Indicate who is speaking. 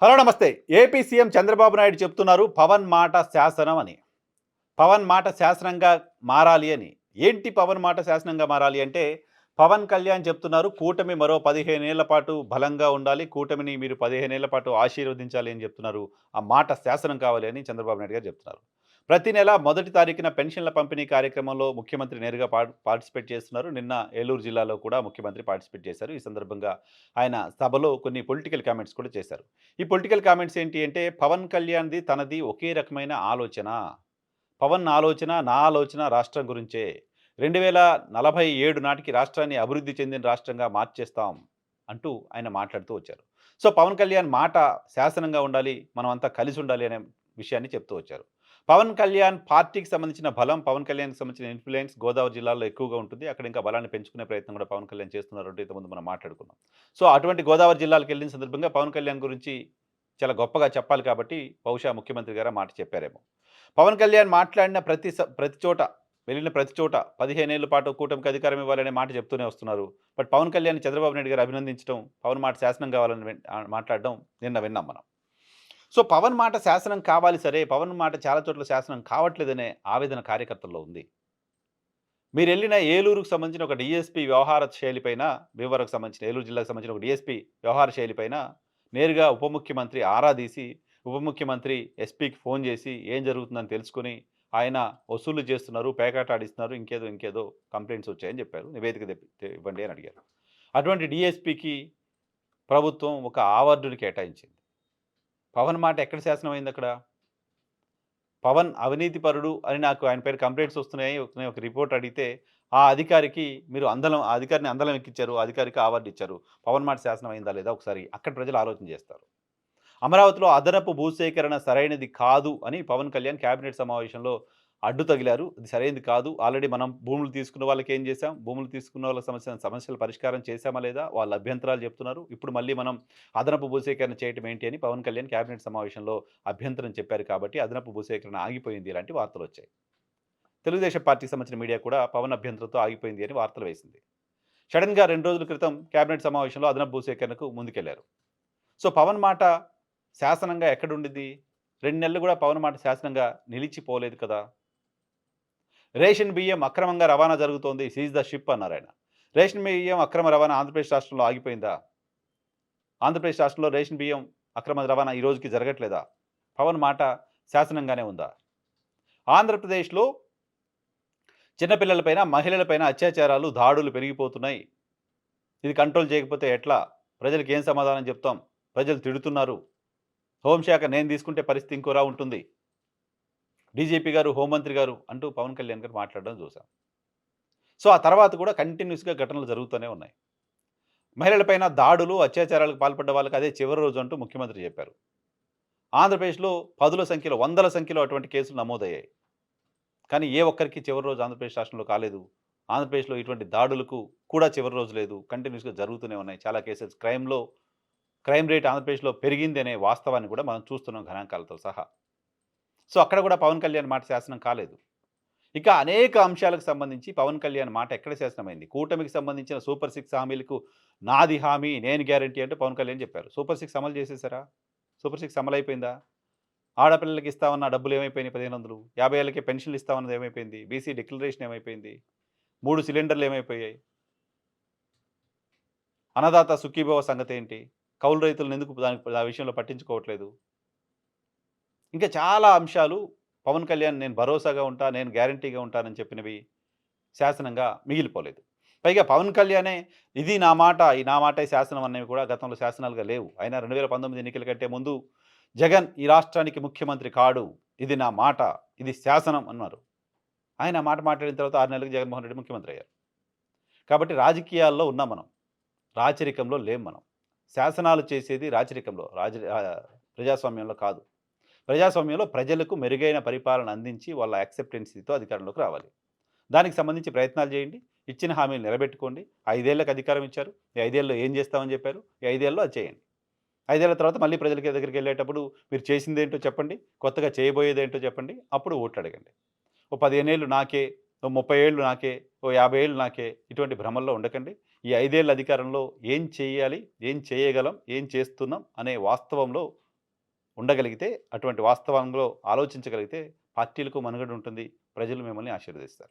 Speaker 1: Hello నమస్తే. AP CM Chandrababu Naidu చెప్తున్నారు పవన్ మాట శాసనం అని. పవన్ మాట శాసనంగా మారాలి అని. ఏంటి పవన్ మాట శాసనంగా మారాలి అంటే, పవన్ కళ్యాణ్ చెప్తున్నారు కూటమి మరో 15 ఏళ్ల పాటు బలంగా ఉండాలి. కూటమిని మీరు 15 ఏళ్ల పాటు ఆశీర్వదించాలి అని చెప్తున్నారు. ఆ మాట శాసనం కావాలి అని చంద్రబాబు నాయుడు గారు చెప్తున్నారు. ప్రతి నెల మొదటి తారీఖున పెన్షన్ల పంపిణీ కార్యక్రమంలో ముఖ్యమంత్రి నేరుగా పార్టిసిపేట్ చేస్తున్నారు. నిన్న ఏలూరు జిల్లాలో కూడా ముఖ్యమంత్రి పార్టిసిపేట్ చేశారు. ఈ సందర్భంగా ఆయన సభలో కొన్ని పొలిటికల్ కామెంట్స్ కూడా చేశారు. ఈ పొలిటికల్ కామెంట్స్ ఏంటి అంటే, పవన్ కళ్యాణ్‌ది తనది ఒకే రకమైన ఆలోచన. పవన్ ఆలోచన, నా ఆలోచన రాష్ట్రం గురించే. 2047 నాటికి రాష్ట్రాన్ని అభివృద్ధి చెందిన రాష్ట్రంగా మార్చేస్తాం అంటూ ఆయన మాట్లాడుతూ వచ్చారు. సో, పవన్ కళ్యాణ్ మాట శాసనంగా ఉండాలి. మనమంతా కలిసి ఉండాలి అనే విషయాన్ని చెప్తూ వచ్చారు. పవన్ కళ్యాణ్ పార్టీకి సంబంధించిన బలం, పవన్ కళ్యాణ్‌కి సంబంధించిన ఇన్‌ఫ్లూయెన్స్ గోదావరి జిల్లాలో ఎక్కువగా ఉంటుంది. అక్కడ ఇంకా బలాన్ని పెంచుకునే ప్రయత్నం కూడా పవన్ కళ్యాణ్ చేస్తున్నారు అంటే ఇంతకుముందు మనం మాట్లాడుకున్నాం. సో, అటువంటి గోదావరి జిల్లాలకెళ్ళిన సందర్భంగా పవన్ కళ్యాణ్ గురించి చాలా గొప్పగా చెప్పాలి కాబట్టి బహుశా ముఖ్యమంత్రి గారు ఆ మాట చెప్పారేమో. పవన్ కళ్యాణ్ మాట్లాడిన ప్రతి చోట, వెళ్ళిన ప్రతి చోట 15 ఏళ్ల పాటు కూటమికి అధికారం ఇవ్వాలనే మాట చెప్తూనే వస్తున్నారు. బట్ పవన్ కళ్యాణ్‌ని చంద్రబాబు నాయుడు గారు అభినందించడం, పవన్ మాట శాసనం కావాలని మాట్లాడడం నిన్న విన్నాం మనం. సో, పవన్ మాట శాసనం కావాలి సరే, పవన్ మాట చాలా చోట్ల శాసనం కావట్లేదనే ఆవేదన కార్యకర్తల్లో ఉంది. మీరెళ్ళిన ఏలూరుకు సంబంధించిన ఒక డీఎస్పీ వ్యవహార శైలిపైన, భీమవరంకు సంబంధించిన ఏలూరు జిల్లాకు సంబంధించిన ఒక డీఎస్పీ వ్యవహార శైలిపైన నేరుగా ఉప ముఖ్యమంత్రి ఆరా తీసి, ఉప ముఖ్యమంత్రి ఎస్పీకి ఫోన్ చేసి ఏం జరుగుతుందని తెలుసుకొని, ఆయన వసూళ్లు చేస్తున్నారు, పేకాట ఆడిస్తున్నారు, ఇంకేదో కంప్లెయింట్స్ వచ్చాయని చెప్పారు. నివేదిక ఇవ్వండి అని అడిగారు. అటువంటి డీఎస్పీకి ప్రభుత్వం ఒక అవార్డుని కేటాయించింది. పవన్ మాట ఎక్కడ శాసనమైందక్కడ? పవన్ అవినీతిపరుడు అని నాకు ఆయన పేరు కంప్లెయింట్స్ వస్తున్నాయి. ఒక రిపోర్ట్ అడిగితే, ఆ అధికారికి మీరు ఆ అధికారిని అందలం ఎక్కించారు. ఆ అధికారికి అవార్డ్ ఇచ్చారు. పవన్ మాట శాసనం అయిందా లేదా ఒకసారి అక్కడ ప్రజలు ఆలోచన చేస్తారు. అమరావతిలో అదనపు భూసేకరణ సరైనది కాదు అని పవన్ కళ్యాణ్ కేబినెట్ సమావేశంలో అడ్డు తగిలారు. అది సరైనది కాదు. ఆల్రెడీ మనం భూములు తీసుకున్న వాళ్ళకి ఏం చేశాం? భూములు తీసుకున్న వాళ్ళ సమస్యల పరిష్కారం చేశామా లేదా? వాళ్ళ అభ్యంతరాలు చెప్తున్నారు. ఇప్పుడు మళ్ళీ మనం అదనపు భూసేకరణ చేయటం ఏంటి అని పవన్ కళ్యాణ్ కేబినెట్ సమావేశంలో అభ్యంతరం చెప్పారు కాబట్టి అదనపు భూసేకరణ ఆగిపోయింది. ఇలాంటి వార్తలొచ్చాయి. తెలుగుదేశం పార్టీకి సంబంధించిన మీడియా కూడా పవన్ అభ్యంతరంతో ఆగిపోయింది అని వార్తలు వేసింది. సడెన్‌గా 2 రోజుల క్రితం కేబినెట్ సమావేశంలో అదనపు భూసేకరణకు ముందుకెళ్లారు. సో, పవన్ మాట శాసనంగా ఎక్కడుండిద్ది? 2 నెలలు కూడా పవన్ మాట శాసనంగా నిలిచిపోలేదు కదా! రేషన్ బియ్యం అక్రమంగా రవాణా జరుగుతోంది. సీజ్ ద షిప్ అన్నారాయన. రేషన్ బియ్యం అక్రమ రవాణా ఆంధ్రప్రదేశ్ రాష్ట్రంలో ఆగిపోయిందా? ఆంధ్రప్రదేశ్ రాష్ట్రంలో రేషన్ బియ్యం అక్రమ రవాణా ఈ రోజుకి జరగట్లేదా? పవన్ మాట శాసనంగానే ఉందా? ఆంధ్రప్రదేశ్‌లో చిన్నపిల్లలపైన, మహిళలపైన అత్యాచారాలు, దాడులు పెరిగిపోతున్నాయి. ఇది కంట్రోల్ చేయకపోతే ఎట్లా? ప్రజలకి ఏం సమాధానం చెప్తాం? ప్రజలు తిడుతున్నారు. హోంశాఖ నేను తీసుకుంటే పరిస్థితి ఇంకోలా ఉంటుంది. డీజీపీ గారు, హోంమంత్రి గారు అంటూ పవన్ కళ్యాణ్ గారు మాట్లాడడం చూసాం. సో, ఆ తర్వాత కూడా కంటిన్యూస్‌గా ఘటనలు జరుగుతూనే ఉన్నాయి. మహిళలపైన దాడులు, అత్యాచారాలకు పాల్పడ్డ వాళ్ళకి అదే చివరి రోజు అంటూ ముఖ్యమంత్రి చెప్పారు. ఆంధ్రప్రదేశ్‌లో పదుల సంఖ్యలో, వందల సంఖ్యలో అటువంటి కేసులు నమోదయ్యాయి. కానీ ఏ ఒక్కరికి చివరి రోజు ఆంధ్రప్రదేశ్ రాష్ట్రంలో కాలేదు. ఆంధ్రప్రదేశ్‌లో ఇటువంటి దాడులకు కూడా చివరి రోజు లేదు. కంటిన్యూస్‌గా జరుగుతూనే ఉన్నాయి. చాలా కేసెస్ క్రైమ్ రేట్ ఆంధ్రప్రదేశ్‌లో పెరిగింది అనే వాస్తవాన్ని కూడా మనం చూస్తున్నాం గణాంకాలతో సహా. సో, అక్కడ కూడా పవన్ కళ్యాణ్ మాట శాసనం కాలేదు. ఇక అనేక అంశాలకు సంబంధించి పవన్ కళ్యాణ్ మాట ఎక్కడ శాసనమైంది. కూటమికి సంబంధించిన సూపర్ 6 హామీలకు నాది హామీ, నేను గ్యారంటీ అంటూ పవన్ కళ్యాణ్ చెప్పారు. సూపర్ 6 అమలు చేసేసారా? సూపర్ 6 అమలైపోయిందా? ఆడపిల్లలకి ఇస్తామన్న డబ్బులు ఏమైపోయినాయి 1500? 50 ఏళ్ళకే పెన్షన్లు ఇస్తామన్నది ఏమైపోయింది? బీసీ డిక్లరేషన్ ఏమైపోయింది? 3 సిలిండర్లు ఏమైపోయాయి? అన్నదాత సుఖీభవ సంగతేంటి? కౌలు రైతులను ఎందుకు ఆ విషయంలో పట్టించుకోవట్లేదు? ఇంకా చాలా అంశాలు పవన్ కళ్యాణ్ నేను భరోసాగా ఉంటా, నేను గ్యారంటీగా ఉంటానని చెప్పినవి శాసనంగా మిగిలిపోలేదు. పైగా పవన్ కళ్యాణే ఇది నా మాట, ఈ నా మాటే శాసనం అనేవి కూడా గతంలో శాసనాలుగా లేవు. ఆయన 2019 ఎన్నికల కంటే ముందు జగన్ ఈ రాష్ట్రానికి ముఖ్యమంత్రి కాడు. ఇది నా మాట, ఇది శాసనం అన్నారు. ఆయన ఆ మాట మాట్లాడిన తర్వాత 6 నెలలకు జగన్మోహన్ రెడ్డి ముఖ్యమంత్రి అయ్యారు. కాబట్టి రాజకీయాల్లో ఉన్నాం మనం. రాచరికంలో లేం మనం. శాసనాలు చేసేది రాచరికంలో, ప్రజాస్వామ్యంలో కాదు. ప్రజాస్వామ్యంలో ప్రజలకు మెరుగైన పరిపాలన అందించి వాళ్ళ యాక్సెప్టెన్సీతో అధికారంలోకి రావాలి. దానికి సంబంధించి ప్రయత్నాలు చేయండి. ఇచ్చిన హామీలు నిలబెట్టుకోండి. 5 ఏళ్ళకి అధికారం ఇచ్చారు. ఈ 5 ఏళ్లలో ఏం చేస్తామని చెప్పారు. ఈ 5 ఏళ్లలో అది చేయండి. 5 ఏళ్ల తర్వాత మళ్ళీ ప్రజలకి దగ్గరికెళ్ళేటప్పుడు మీరు చేసిందేంటో చెప్పండి. కొత్తగా చేయబోయేదేంటో చెప్పండి. అప్పుడు ఓట్లు అడగండి. ఓ 15 ఏళ్ళు నాకే, ఓ 30 ఏళ్ళు నాకే, ఓ 50 ఏళ్ళు నాకే ఇటువంటి భ్రమల్లో ఉండకండి. ఈ 5 ఏళ్ల అధికారంలో ఏం చేయాలి, ఏం చేయగలం, ఏం చేస్తున్నాం అనే వాస్తవంలో ఉండగలిగితే, అటువంటి వాస్తవంలో ఆలోచించగలిగితే పార్టీలకు మనుగడ ఉంటుంది. ప్రజలు మిమ్మల్ని ఆశీర్వదిస్తారు.